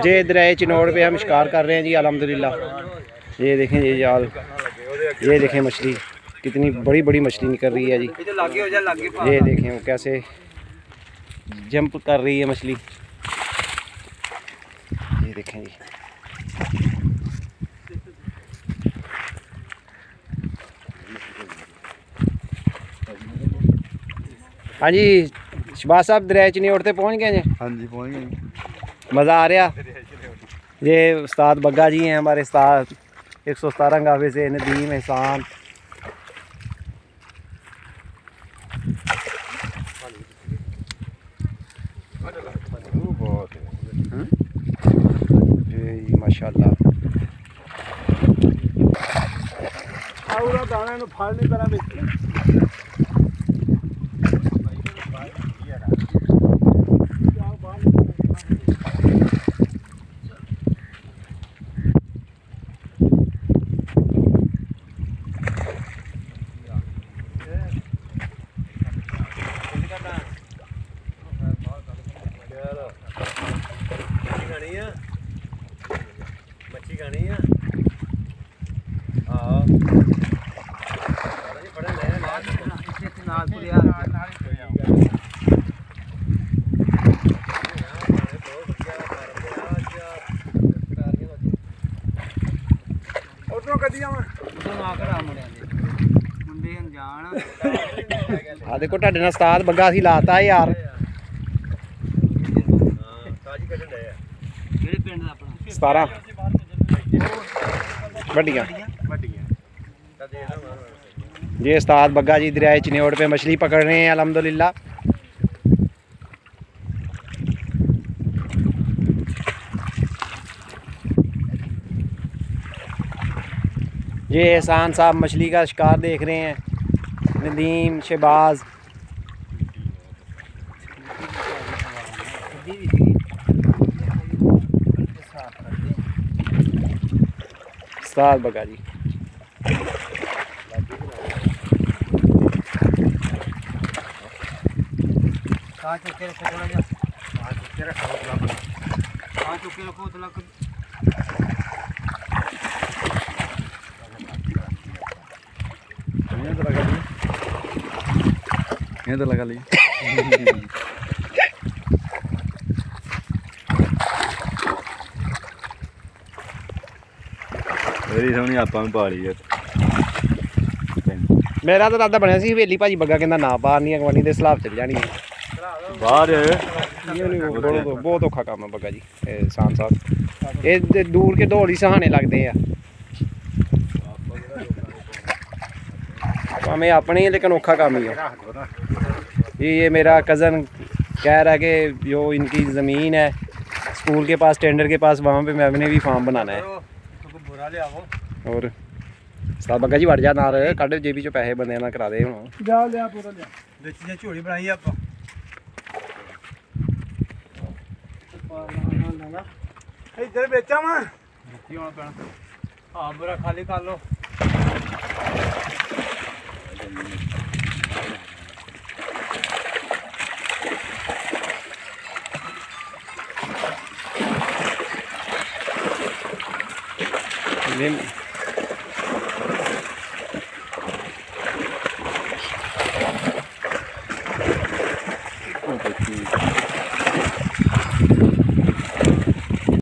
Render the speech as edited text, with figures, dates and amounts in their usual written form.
ये दरिया चिनोड़ पे हम शिकार कर रहे हैं जी अल्हम्दुलिल्लाह। ये देखें ये जाल, ये देखें मछली कितनी बड़ी बड़ी मछली निकल रही है जी। ये देखें वो कैसे जंप कर रही है मछली। ये देखें जी। हाँ जी शहबाज साहब दरिया चिनोड़ पे पहुँच गए हैं? हाँ जी पहुँच गए। मज़ा आ रहा। ये उस्ताद बग्गा जी हैं हमारे उस्ताद 117 गावे से नदीम एहसान। जी माशाल्लाह। दाना फल नहीं करा मच्छी खानी है। देखो ਤੁਹਾਡੇ ਨਾਲ ਉਸਤਾਦ ਬੱਗਾ ਸੀ ਲਾਤਾ यार। ਕਿਹੜੇ ਪਿੰਡ ਦਾ ਆਪਣਾ? 17 ਵੱਡੀਆਂ। ये उस्ताद बग्गा जी दरिया चिनोड़ पे मछली पकड़ रहे हैं अल्हम्दुलिल्लाह। ये एहसान साहब मछली का शिकार देख रहे हैं। नदीम शहबाज उस्ताद बग्गा जी। चुके रखो थोड़ा जा, चुके रखो थोड़ा। ये तो लगा ली। मेरी सोनी आप पा ली है। मेरा तो दादा बनया सी हवेली भाजी बग्गा कहना ना पारनी अगवानी के सलाब चल जानी है बाहर। बहुत औखा काम है बग्गा जी एहसान साहब। ये दूर के दौड़ ही सहाने लगते हैं। हमें अपने ही लेकिन औखा काम ही है। ये मेरा कज़न कह रहा है कि जो इनकी ज़मीन है स्कूल के पास टेंडर के पास, वहाँ पे मैंने भी फार्म बनाना है। और उस्ताद बग्गा जी वड़ जा ना कट जेबी चो पैसे बंदे ना करा दे झोली बनाई आप इधर बेचा वा हाँ बुरा खाली कर लो।